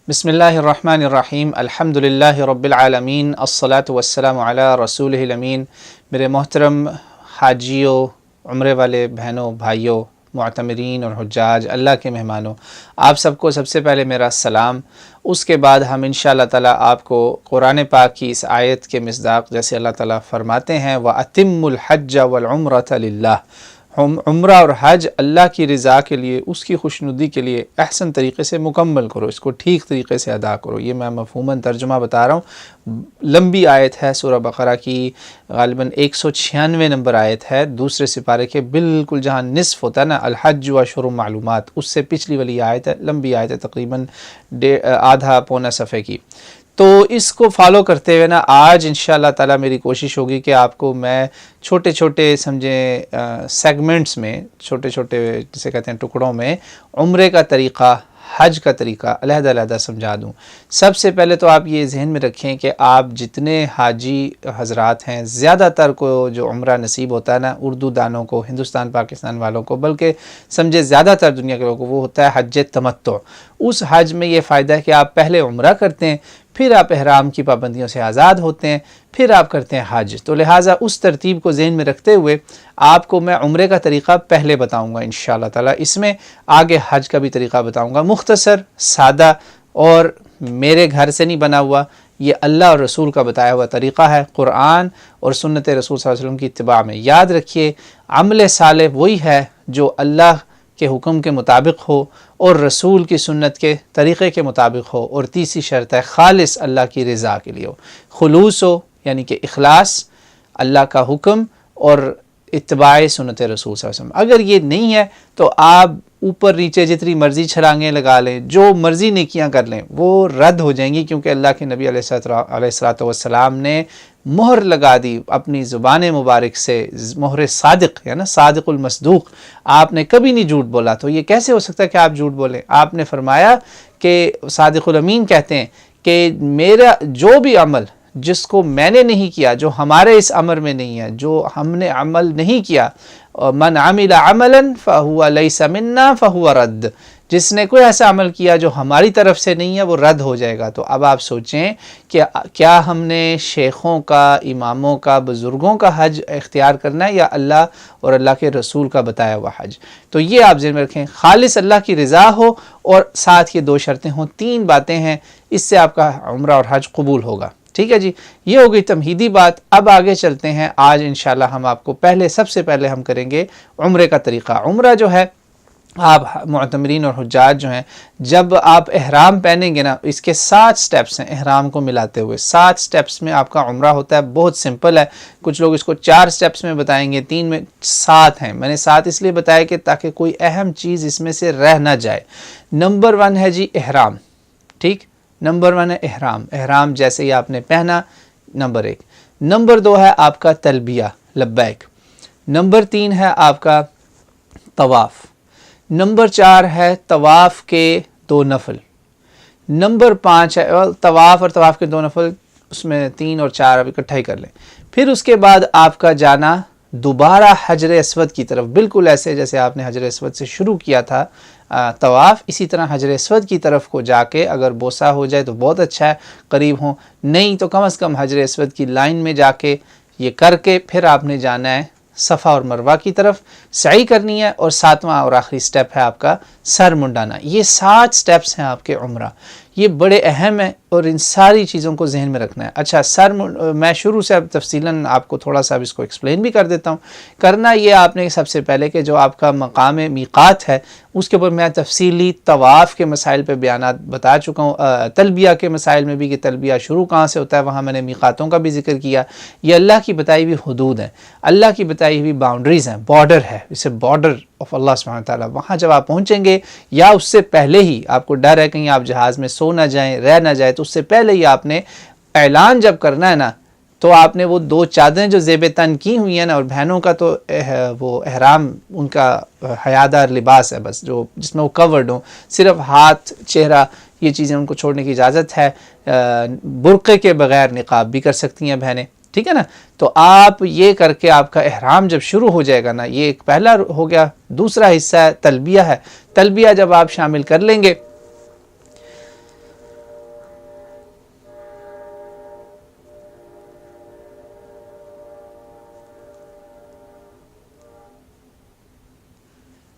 बिस्मिल्लाहिर्रहमानिर्रहीम अल्हम्दुलिल्लाहि रब्बिल आलमीन अस्सलातु वस्सलामु अला रसूलिहिल अमीन। मेरे मोहतरम हाजियों, उम्रे वाले बहनों, भाइयों, मुअतमिरीन और हुज्जाज, अल्लाह के मेहमानों, आप सबको सबसे पहले मेरा सलाम। उसके बाद हम इंशाअल्लाह ताला आपको कुरान पाक की इस आयत के मिस्दाक जैसे अल्लाह ताला फरमाते हैं व अतिम्मुल हज्ज वल उम्रत लिल्लाह, उम्रा और हज अल्लाह की रज़ा के लिए, उसकी खुशनुदी के लिए अहसन तरीक़े से मुकम्मल करो, इसको ठीक तरीक़े से अदा करो। ये मैं मफ़हूमन तर्जुमा बता रहा हूँ। लंबी आयत है, सूरह बक़रा की ग़ालिबन 196 नंबर आयत है, दूसरे सिपारे के बिल्कुल जहाँ निस्फ़ होता है ना, अल हज व अशहुर मालूमात, उससे पिछली वाली आयत है। लंबी आयत है, तकरीबन आधा पौना सफ़े की। तो इसको फॉलो करते हुए ना आज इंशाअल्लाह ताला मेरी कोशिश होगी कि आपको मैं छोटे छोटे समझें सेगमेंट्स में, छोटे छोटे जिसे कहते हैं टुकड़ों में उम्रे का तरीक़ा, हज का तरीक़ा अलहदा समझा दूँ। सबसे पहले तो आप ये जहन में रखें कि आप जितने हाजी हज़रात हैं, ज़्यादातर को जो उम्रा नसीब होता है ना, उर्दू दानों को, हिंदुस्तान पाकिस्तान वालों को, बल्कि समझे ज़्यादातर दुनिया के लोगों को, वो होता है हज तमत्तु। उस हज में ये फ़ायदा है कि आप पहले उम्रा करते हैं, फिर आप एहराम की पाबंदियों से आज़ाद होते हैं, फिर आप करते हैं हज। तो लिहाजा उस तरतीब को ज़हन में रखते हुए आपको मैं उम्रे का तरीक़ा पहले बताऊंगा इंशाअल्लाह ताला, इसमें आगे हज का भी तरीक़ा बताऊंगा। मुख्तसर, सादा और मेरे घर से नहीं बना हुआ, ये अल्लाह और रसूल का बताया हुआ तरीक़ा है, कुरान और सुन्नत रसूल सल्लल्लाहु अलैहि वसल्लम की इत्तिबा में। याद रखिए, अमल सालेह वही है जो अल्लाह के हुक्म के मुताबिक हो और रसूल की सुन्नत के तरीक़े के मुताबिक हो, और तीसरी शर्त है खालिस अल्लाह की रज़ा के लिए हो, खुलूस हो, यानी कि इखलास, अल्लाह का हुक्म और इत्तिबाए सुन्नत रसूल सल्लल्लाहु अलैहि वसल्लम। अगर ये नहीं है तो आप ऊपर नीचे जितनी मर्ज़ी छलांगें लगा लें, जो मर्ज़ी नेकियां कर लें, वो रद्द हो जाएंगी, क्योंकि अल्लाह के नबी अलैहिस्सलातु वस्सलाम ने मोहर लगा दी अपनी ज़ुबान मुबारक से, मोहर सादिक है ना, सादिकुल मसदूक। आपने कभी नहीं झूठ बोला, तो ये कैसे हो सकता है कि आप झूठ बोलें? आपने फरमाया कि सादिकुल अमीन कहते हैं कि मेरा जो भी अमल जिसको मैंने नहीं किया, जो हमारे इस अमर में नहीं है, जो हमने अमल नहीं किया, मन आमिला अमलन फ़हुवा लैसा मिन्ना फ़हुवा रद्द, जिसने कोई ऐसा अमल किया जो हमारी तरफ से नहीं है, वो रद्द हो जाएगा। तो अब आप सोचें कि क्या हमने शेखों का, इमामों का, बुज़ुर्गों का हज इख्तियार करना है या अल्लाह और अल्लाह के रसूल का बताया हुआ हज? तो ये आप ज़हन में रखें, खालिस अल्लाह की रज़ा हो और साथ ये दो शर्तें हों, तीन बातें हैं, इससे आपका उम्रा और हज कबूल होगा। ठीक है जी, ये हो गई तमहीदी बात। अब आगे चलते हैं। आज इंशाल्लाह हम आपको सबसे पहले हम करेंगे उम्रे का तरीक़ा। उम्रा जो है, आप मुअतमिरीन और हुज्जाज जो हैं, जब आप एहराम पहनेंगे ना, इसके 7 स्टेप्स हैं एहराम को मिलाते हुए। 7 स्टेप्स में आपका उम्रा होता है। बहुत सिंपल है, कुछ लोग इसको 4 स्टेप्स में बताएंगे, 3 में, 7 हैं। मैंने 7 इसलिए बताया कि ताकि कोई अहम चीज़ इसमें से रह ना जाए। नंबर 1 है जी एहराम। ठीक, नंबर 1 है एहराम। एहराम जैसे ही आपने पहना, नंबर 1। नंबर 2 है आपका तलबिया, लब्बैक। नंबर 3 है आपका तवाफ़। नंबर 4 है तवाफ़ के 2 नफल। नंबर 5 है तवाफ़ और तवाफ़ के 2 नफल, उसमें 3 और 4 अब इकट्ठा ही कर लें। फिर उसके बाद आपका जाना दोबारा हजर अस्वद की तरफ, बिल्कुल ऐसे जैसे आपने हजर अस्वद से शुरू किया था तवाफ़, इसी तरह हजर अस्वद की तरफ को जाके, अगर बोसा हो जाए तो बहुत अच्छा है, करीब हो, नहीं तो कम से कम हजर अस्वद की लाइन में जाके ये करके फिर आपने जाना है सफ़ा और मरवा की तरफ, सई करनी है, और 7वां और आखिरी स्टेप है आपका सर मुंडाना। ये 7 स्टेप्स हैं आपके उम्रा। ये बड़े अहम है और इन सारी चीज़ों को जहन में रखना है। अच्छा, मैं शुरू से अब तफसीलन आपको थोड़ा सा अब इसको एक्सप्लेन भी कर देता हूँ। करना ये आपने सबसे पहले कि जो आपका मकाम मीक़ात है, उसके ऊपर मैं तफसीली तवाफ़ के मसाइल पे बयानात बता चुका हूँ। तलबिया के मसाइल में भी कि तलबिया शुरू कहाँ से होता है, वहाँ मैंने मीक़ातों का भी जिक्र किया। ये अल्लाह की बताई हुई हुदूद हैं, अल्लाह की बताई हुई बाउंड्रीज़ हैं, बॉर्डर है, इसे बॉर्डर ऑफ अल्लाह सुब्हानहू व तआला। वहाँ जब आप पहुँचेंगे या उससे पहले ही आपको डर है कहीं आप जहाज़ में सो ना जाएं, रह ना जाए, तो उससे पहले ही आपने ऐलान जब करना है ना, तो आपने वो 2 चादरें जो ज़ेब तन की हुई हैं ना, और बहनों का तो वो एहराम उनका हयादार लिबास है बस, जो जिसमें वो कवर्ड हो, सिर्फ हाथ, चेहरा, ये चीज़ें उनको छोड़ने की इजाज़त है। बुर्क़े के बग़ैर निकाब भी कर सकती हैं बहनें, ठीक है ना। तो आप ये करके आपका एहराम जब शुरू हो जाएगा ना, ये एक पहला हो गया। दूसरा हिस्सा है तलबिया है। तलबिया जब आप शामिल कर लेंगे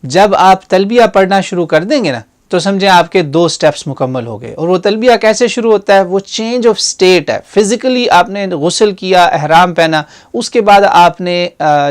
जब आप तलबिया पढ़ना शुरू कर देंगे ना तो समझें आपके 2 स्टेप्स मुकम्मल हो गए। और वो तलबिया कैसे शुरू होता है, वो चेंज ऑफ स्टेट है। फिज़िकली आपने गुस्ल किया, एहराम पहना, उसके बाद आपने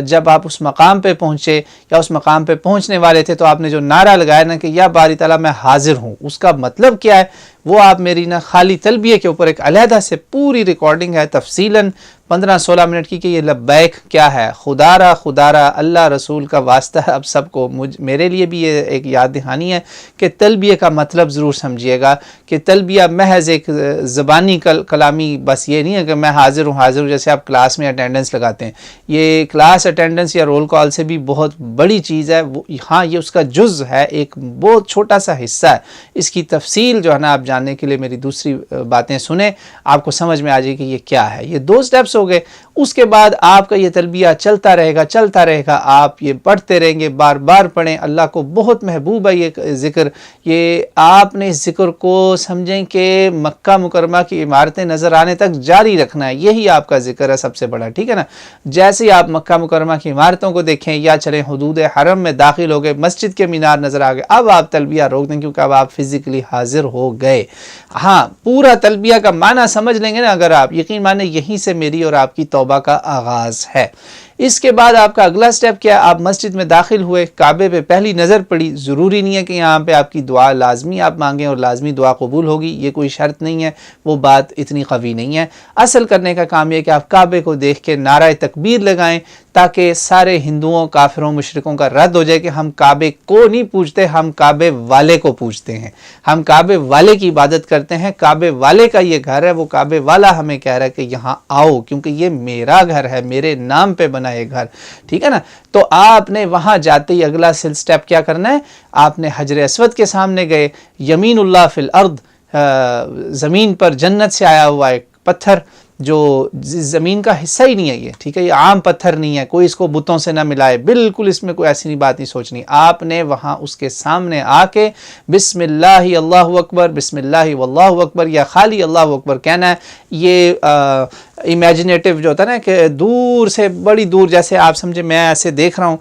जब आप उस मकाम पे पहुँचे या उस मकाम पे पहुँचने वाले थे तो आपने जो नारा लगाया ना कि या बारी ताला मैं हाजिर हूँ, उसका मतलब क्या है वो आप मेरी ना खाली तलबिया के ऊपर एक अलहदा से पूरी रिकॉर्डिंग है तफसीलन 15-16 मिनट की कि ये लब्बैक क्या है, खुदारा अल्लाह रसूल का वास्ता है। अब सबको मेरे लिए भी ये एक याद दहानी है कि तलबिया का मतलब ज़रूर समझिएगा कि तलबिया महज एक ज़बानी कलामी बस ये नहीं है कि मैं हाजिर हूँ जैसे आप क्लास में अटेंडेंस लगाते हैं। ये क्लास अटेंडेंस या रोल कॉल से भी बहुत बड़ी चीज़ है। वो हाँ, ये उसका जुज़ है, एक बहुत छोटा सा हिस्सा है। इसकी तफसील जो है ना आप जानने के लिए मेरी दूसरी बातें सुने, आपको समझ में आ जाए कि ये क्या है। ये 2 स्टेप्स हो गए। उसके बाद आपका ये तलबिया चलता रहेगा, आप ये पढ़ते रहेंगे, बार बार पढ़ें। अल्लाह को बहुत महबूब है ये ज़िक्र। ये आपने इस ज़िक्र को समझें कि मक्का मुकरमा की इमारतें नज़र आने तक जारी रखना है, यही आपका ज़िक्र है सबसे बड़ा, ठीक है ना। जैसे ही आप मक्का मुकरमा की इमारतों को देखें या चलें हुदूद हरम में दाखिल हो गए, मस्जिद के मीनार नज़र आ गए, अब आप तलबिया रोक दें क्योंकि अब आप फिज़िकली हाजिर हो गए। हाँ, पूरा तलबिया का माना समझ लेंगे ना अगर आप, यकीन माने यहीं से मेरी और आपकी तौबा का आगाज़ है। इसके बाद आपका अगला स्टेप क्या है, आप मस्जिद में दाखिल हुए, काबे पे पहली नज़र पड़ी। ज़रूरी नहीं है कि यहाँ पे आपकी दुआ लाजमी आप मांगें और लाजमी दुआ कबूल होगी, ये कोई शर्त नहीं है, वो बात इतनी कवी नहीं है। असल करने का काम यह कि आप काबे को देख के नाराए तकबीर लगाएं ताकि सारे हिंदुओं, काफिरों, मुशरिकों का रद्द हो जाए कि हम काबे को नहीं पूजते, हम काबे वाले को पूजते हैं, हम काबे वाले की इबादत करते हैं, काबे वाले का ये घर है, वो काबे वाला हमें कह रहा है कि यहाँ आओ क्योंकि ये मेरा घर है, मेरे नाम पे बना ये घर, ठीक है ना। तो आपने वहाँ जाते ही अगला स्टेप क्या करना है, आपने हजर अस्वद के सामने गए, यमीनुल्लाह फिल अर्द, ज़मीन पर जन्नत से आया हुआ एक पत्थर जो ज़मीन का हिस्सा ही नहीं है ये, ठीक है, ये आम पत्थर नहीं है, कोई इसको बुतों से ना मिलाए, बिल्कुल इसमें कोई ऐसी नहीं बात नहीं सोचनी। आपने वहाँ उसके सामने आके बिस्मिल्लाहि अल्लाहु अकबर, बिस्मिल्लाहि वल्लाहु अकबर या खाली अल्लाहु अकबर कहना है। ये इमेजिनेटिव जो होता है ना कि दूर से, बड़ी दूर, जैसे आप समझे मैं ऐसे देख रहा हूँ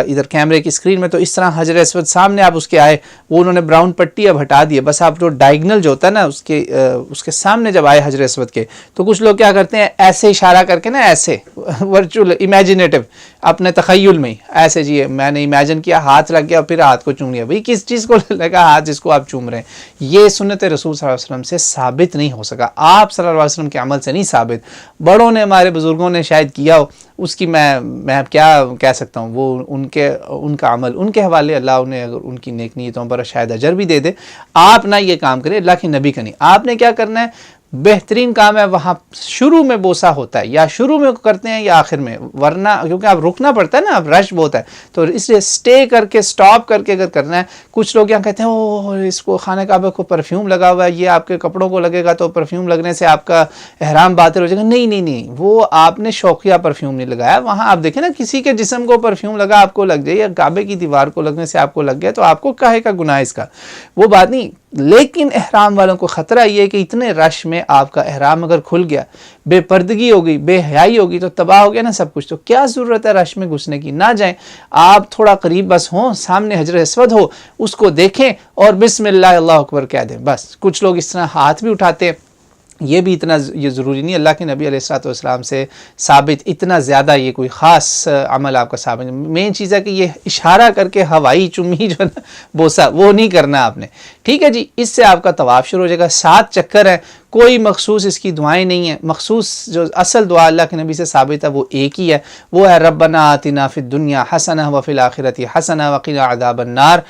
इधर कैमरे की स्क्रीन में, तो इस तरह हजर अस्वद सामने आप उसके आए, वो उन्होंने ब्राउन पट्टी अब हटा दी है, बस आप जो डायगनल जो होता है ना उसके सामने जब आए हजर अस्वद के, तो कुछ लोग क्या करते हैं ऐसे इशारा करके ना, ऐसे वर्चुअल इमेजिनेटिव अपने तखय्युल में ऐसे, जी मैंने इमेजिन किया, हाथ लग गया और फिर हाथ को चूम लिया। भाई किस चीज़ को लगा हाथ जिसको आप चूम रहे हैं? ये सुन्नत रसूल सल्लल्लाहु अलैहि वसल्लम से साबित नहीं हो सका, आप सल्लल्लाहु अलैहि वसल्लम के अमल से नहीं साबित। बड़ों ने, हमारे बुजुर्गों ने शायद किया हो, उसकी मैं क्या कह सकता हूँ, वो उनका अमल उनके हवाले, अल्लाह उन्हें अगर उनकी नेक नीयतों पर शायद अजर भी दे दे। आप ना ये काम करें, अल्लाह के नबी का नहीं। आपने क्या करना है, बेहतरीन काम है, वहाँ शुरू में बोसा होता है, या शुरू में करते हैं या आखिर में, वरना क्योंकि आप रुकना पड़ता है ना, अब रश बहुत है, तो इसलिए स्टे करके, स्टॉप करके अगर करना है। कुछ लोग यहाँ कहते हैं ओह इसको खाने काबे को परफ्यूम लगा हुआ है, ये आपके कपड़ों को लगेगा तो परफ्यूम लगने से आपका एहराम बातिल हो जाएगा। नहीं, वो आपने शौकिया परफ्यूम नहीं लगाया। वहाँ आप देखें ना, किसी के जिस्म को परफ्यूम लगा आपको लग जाए, या काबे की दीवार को लगने से आपको लग गया, तो आपको काहे का गुनाह इसका, वो बात नहीं। लेकिन एहराम वालों को ख़तरा ये है कि इतने रश में आपका एहराम अगर खुल गया, बेपर्दगी हो गई, बेहयाई होगी, तो तबाह हो गया ना सब कुछ। तो क्या ज़रूरत है रश में घुसने की? ना जाएं, आप थोड़ा करीब बस हों, सामने हजर अस्वद हो, उसको देखें और बिस्मिल्लाह अल्लाहु अकबर कह दें, बस। कुछ लोग इस तरह हाथ भी उठाते हैं, ये भी इतना ये ज़रूरी नहीं, अल्लाह के नबी अलैहिस्सलाम से साबित इतना ज़्यादा ये कोई ख़ास अमल आपका साबित। मेन चीज़ है कि ये इशारा करके हवाई चुम्मी जो है ना, बोसा, वो नहीं करना आपने, ठीक है जी। इससे आपका तवाफ़ शुरू हो जाएगा। 7 चक्कर है, कोई मखसूस इसकी दुआएं नहीं है। मखसूस जो असल दुआ अल्लाह के नबी से साबित है वो एक ही है, वो है रब्बना आतिना फिद दुनिया हसना व फिल आखिरती हसना व क़िना अज़ाबन नार।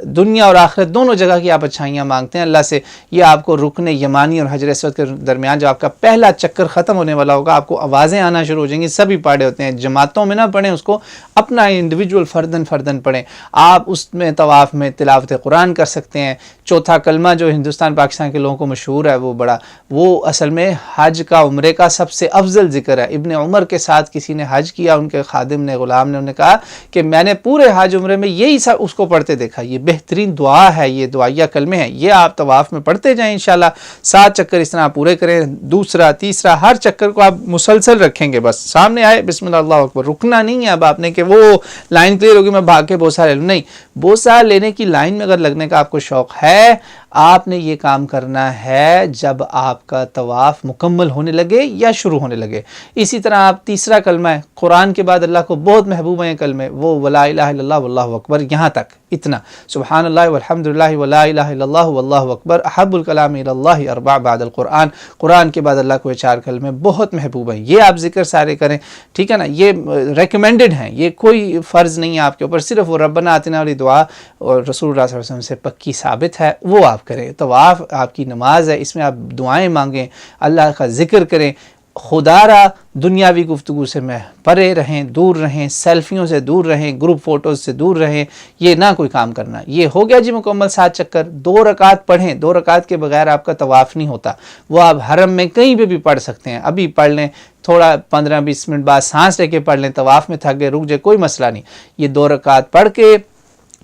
दुनिया और आखिरत दोनों जगह की आप अच्छाइयाँ मांगते हैं अल्लाह से। ये आपको रुकने यमानी और हजर अस्वद के दरमियान जो आपका पहला चक्कर ख़त्म होने वाला होगा, आपको आवाज़ें आना शुरू हो जाएंगी। सभी पढ़े होते हैं, जमातों में ना पढ़ें उसको, अपना इंडिविजुअल फ़र्दन पढ़ें। आप उसमें तवाफ़ में तिलावत कुरान कर सकते हैं। चौथा कलमा जो हिंदुस्तान पाकिस्तान के लोगों को मशहूर है, वो बड़ा ज़िक्रा, वो असल में हज का उम्रे का सबसे अफजल ज़िक्र है। इब्न उमर के साथ किसी ने हज किया, उनके खादिम ने, ग़ुलाम ने, उन्हें कहा कि मैंने पूरे हज उम्रे में यही सब उसको पढ़ते देखा, ये बेहतरीन दुआ है, ये दुआया कलमे हैं, ये आप तवाफ़ में पढ़ते जाएँ इंशाल्लाह। 7 चक्कर इस तरह पूरे करें, दूसरा तीसरा हर चक्कर को आप मुसलसल रखेंगे, बस सामने आए बिस्मिल्लाह अल्लाहु अकबर, रुकना नहीं है अब आपने कि वो लाइन क्लियर होगी मैं भाग के बोसा ले लूँ, नहीं, बोसा लेने की लाइन में अगर लगने का आपको शौक़ है, आपने ये काम करना है जब आपका तवाफ़ मुकम्मल होने लगे या शुरू होने लगे। इसी तरह आप तीसरा कलमा है, कुरान के बाद अल्लाह को बहुत महबूब है कलमे, वो वला इलाहा इल्लल्लाह वल्लाहु अकबर, यहाँ तक इतना, सुब्हानल्लाह वल्हम्दुलिल्लाह वला इलाहा इल्लल्लाह वल्लाहु अकबर, अहब्बुल कलाम इलल्लाहि अर्बअ बअदल कुरान, कुरान के बाद अल्लाह को ये 4 कलमे बहुत महबूब हैं, ये आप जिक्र सारे करें, ठीक है ना। ये रेकमेंडेड हैं, ये कोई फ़र्ज़ नहीं है आपके ऊपर, सिर्फ वो रब्बना आतिना वाली दुआ और रसूलुल्लाह सल्लल्लाहु अलैहि वसल्लम से पक्की साबित है, वो आप करें। तवाफ़ आपकी नमाज है, इसमें आप दुआएं मांगें, अल्लाह का जिक्र करें, खुदारा दुनियावी गुफ्तगू से मैं परे रहें, दूर रहें, सेल्फियों से दूर रहें, ग्रुप फ़ोटोज़ से दूर रहें, ये ना कोई काम करना। ये हो गया जी मुकम्मल 7 चक्कर। 2 रकात पढ़ें, 2 रकात के बगैर आपका तवाफ़ नहीं होता, वो आप हरम में कहीं पे भी पढ़ सकते हैं, अभी पढ़ लें, थोड़ा 15-20 मिनट बाद सांस लेके पढ़ लें, तवाफ़ में थक गए रुक जाए, कोई मसला नहीं। ये 2 रकात पढ़ के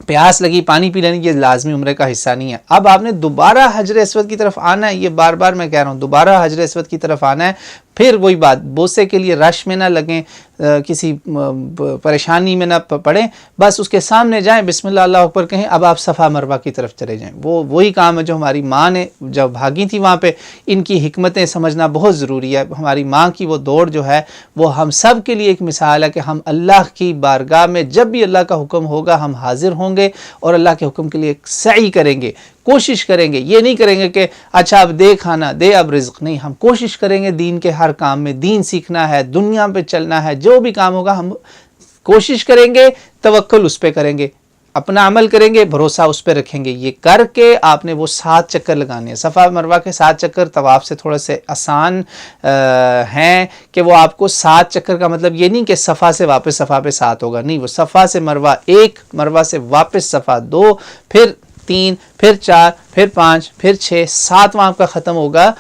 प्यास लगी पानी पी लेने, ये लाजमी उम्रे का हिस्सा नहीं है। अब आपने दोबारा हजर अस्वद की तरफ आना है, ये बार बार मैं कह रहा हूँ, दोबारा हजर अस्वद की तरफ आना है। फिर वही बात, बोसे के लिए रश में ना लगें, किसी परेशानी में ना पड़ें, बस उसके सामने जाएं, बिस्मिल्लाह अल्लाहु अकबर कहें, अब आप सफ़ा मरवा की तरफ चले जाएं। वो वही काम है जो हमारी माँ ने जब भागी थी वहाँ पे, इनकी हिकमतें समझना बहुत ज़रूरी है। हमारी माँ की वो दौड़ जो है वो हम सब के लिए एक मिसाल है कि हम अल्लाह की बारगाह में जब भी अल्लाह का हुक्म होगा हम हाजिर होंगे और अल्लाह के हुक्म के लिए सही करेंगे, कोशिश करेंगे। ये नहीं करेंगे कि अच्छा अब दे खाना, दे अब रिज़्क़, नहीं, हम कोशिश करेंगे दीन के हर काम में, दीन सीखना है, दुनिया पे चलना है, जो भी काम होगा हम कोशिश करेंगे, तवक्कुल उस पे करेंगे, अपना अमल करेंगे, भरोसा उस पर रखेंगे। ये करके आपने वो 7 चक्कर लगाने हैं। सफ़ा मरवा के 7 चक्कर तवाफ़ से थोड़े से आसान हैं कि वो आपको 7 चक्कर का मतलब ये नहीं कि सफ़ा से वापस सफ़ा पे 7 होगा, नहीं, वो सफ़ा से मरवा 1, मरवा से वापस सफ़ा 2, फिर 3, फिर 4, फिर 5, फिर 6, 7वां आपका ख़त्म होगा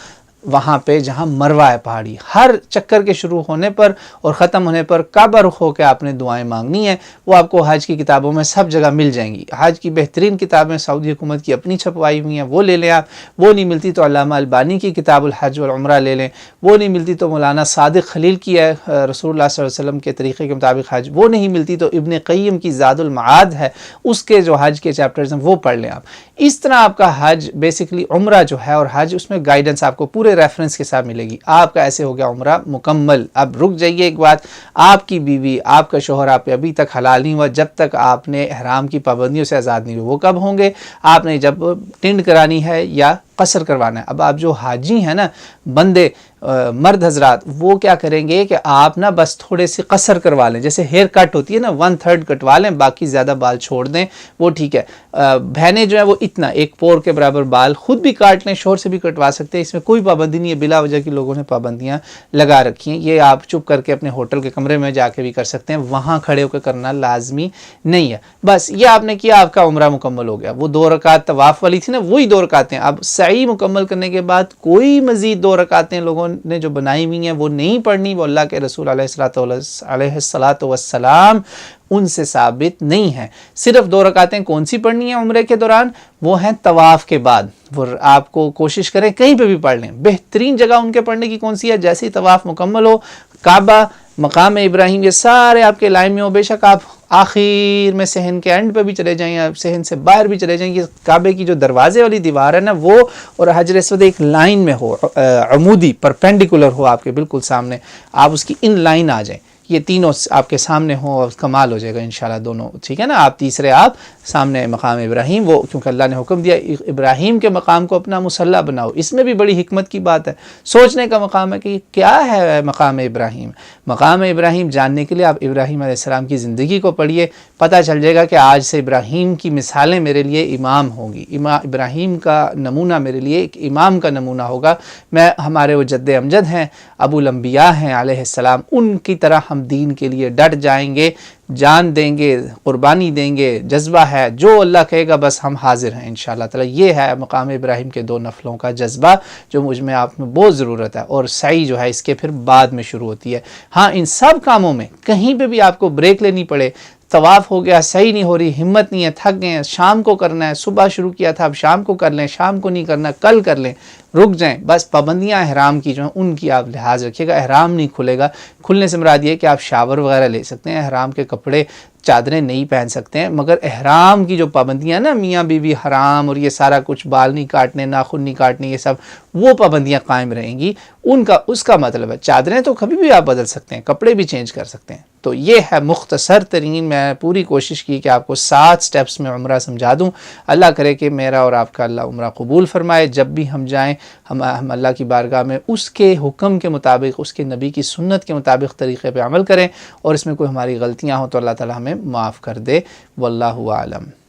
वहाँ पे जहाँ मरवा है पहाड़ी। हर चक्कर के शुरू होने पर और ख़त्म होने पर काबा रुख होकर आपने दुआएं मांगनी है। वो आपको हज की किताबों में सब जगह मिल जाएंगी। हज की बेहतरीन किताबें सऊदी हुकूमत की अपनी छपवाई हुई हैं, वो ले लें आप। वो नहीं मिलती तो अल्लामा अलबानी की किताबुल हज वल उम्रा ले लें। वो नहीं मिलती तो मौलाना सादिक खलील की है रसूलुल्लाह सल्लल्लाहु अलैहि वसल्लम के तरीक़े के मुताबिक हज। वो नहीं मिलती तो इब्न क़य्यिम की ज़ादुल मआद है, उसके जो हज के चैप्टर्स हैं वो पढ़ लें आप। इस तरह आपका हज बेसिकली उम्रा जो है और हज, उसमें गाइडेंस आपको पूरे रेफरेंस के साथ मिलेगी। आपका ऐसे हो गया उम्रा मुकम्मल। अब रुक जाइए एक बात, आपकी बीवी, आपका शोहर आप पे अभी तक हलाल नहीं हुआ जब तक आपने ihram की पाबंदियों से आज़ाद नहीं हुए। वो कब होंगे? आपने जब टिंड करानी है या कसर करवाना है। अब आप जो हाजी हैं ना, बंदे मर्द हजरात, वो क्या करेंगे कि आप ना बस थोड़े से कसर करवा लें, जैसे हेयर कट होती है ना, 1/3 कटवा लें, बाकी ज़्यादा बाल छोड़ दें, वो ठीक है। बहनें जो है वो इतना 1 पोर के बराबर बाल खुद भी काट लें, शोहर से भी कटवा सकते हैं, इसमें कोई पाबंदी नहीं है। बिला वजह की लोगों ने पाबंदियाँ लगा रखी हैं। ये आप चुप करके अपने होटल के कमरे में जाके भी कर सकते हैं, वहाँ खड़े होकर करना लाजमी नहीं है। बस ये आपने किया, आपका उम्रा मुकम्मल हो गया। वो 2 रकात तवाफ़ वाली थी ना, वही 2 रकातें। अब सही मुकम्मल करने के बाद कोई मज़ीद 2 रकातें लोगों ने जो बनाई हुई हैं वो नहीं पढ़नी, वो अल्लाह के रसूल अलैहिस्सलातु वस्सलाम उनसे साबित नहीं है। सिर्फ 2 रकातें कौन सी पढ़नी है उम्रे के दौरान? वो हैं तवाफ़ के बाद। वो आपको कोशिश करें कहीं पे भी पढ़ लें। बेहतरीन जगह उनके पढ़ने की कौन सी है? जैसे ही तवाफ़ मुकम्मल हो, काबा, मकाम इब्राहिम, ये सारे आपके लाइन में हो। बेशक आप आखिर में सहन के एंड पे भी चले जाएं या सहन से बाहर भी चले जाएं, ये काबे की जो दरवाजे वाली दीवार है ना, वो और हजर अस्वद एक लाइन में हो, अमूदी परपेंडिकुलर हो आपके बिल्कुल सामने, आप उसकी इन लाइन आ जाएं। ये तीनों आपके सामने हो और कमाल हो जाएगा इंशाल्लाह दोनों, ठीक है ना। आप तीसरे आप सामने मकाम इब्राहिम, वो क्योंकि अल्लाह ने हुक्म दिया इब्राहिम के मकाम को अपना मुसल्ला बनाओ। इसमें भी बड़ी हिकमत की बात है, सोचने का मकाम है कि क्या है मकाम इब्राहिम। मकाम इब्राहिम जानने के लिए आप इब्राहिम अलैहिस्सलाम की ज़िंदगी को पढ़िए, पता चल जाएगा कि आज से इब्राहिम की मिसालें मेरे लिए इमाम होंगी। इब्राहिम का नमूना मेरे लिए एक इमाम का नमूना होगा। मैं, हमारे वो जद्द अमजद हैं, अबुल अंबिया हैं अलैहिस्सलाम, उनकी तरह हम हम दीन के लिए डट जाएंगे, जान देंगे, कुर्बानी देंगे, जज्बा है, जो अल्लाह कहेगा बस हम हाजिर हैं इंशाअल्लाह ताला। ये है मकाम इब्राहिम के 2 नफलों का जज्बा जो मुझ में आप में बहुत ज़रूरत है। और सही जो है इसके फिर बाद में शुरू होती है। हाँ, इन सब कामों में कहीं पे भी आपको ब्रेक लेनी पड़े, तवाफ़ हो गया, सही नहीं हो रही, हिम्मत नहीं है, थक गए हैं, शाम को करना है, सुबह शुरू किया था अब शाम को कर लें, शाम को नहीं करना कल कर लें, रुक जाएं, बस पाबंदियां अहराम की जो हैं उनकी आप लिहाज रखिएगा। अहराम नहीं खुलेगा, खुलने से मुराद ये कि आप शावर वगैरह ले सकते हैं, अहराम के कपड़े चादरें नहीं पहन सकते हैं, मगर अहराम की जो पाबंदियां ना, मियाँ बीवी हराम और ये सारा कुछ, बाल नहीं काटने, नाखून नहीं काटने, ये सब वो पाबंदियां कायम रहेंगी। उनका उसका मतलब है चादरें तो कभी भी आप बदल सकते हैं, कपड़े भी चेंज कर सकते हैं। तो ये है मुख्तसर तरीन, मैं पूरी कोशिश की कि आपको 7 स्टेप्स में उम्रा समझा दूँ। अल्लाह करे कि मेरा और आपका अल्लाह उम्रा कबूल फरमाए। जब भी हम जाएँ हम अल्लाह की बारगाह में उसके हुक्म के मुताबिक, उसके नबी की सुन्नत के मुताबिक तरीक़े पे अमल करें, और इसमें कोई हमारी गलतियाँ हों तो अल्लाह ताला हमें माफ़ कर दे। वल्लाहु आलम।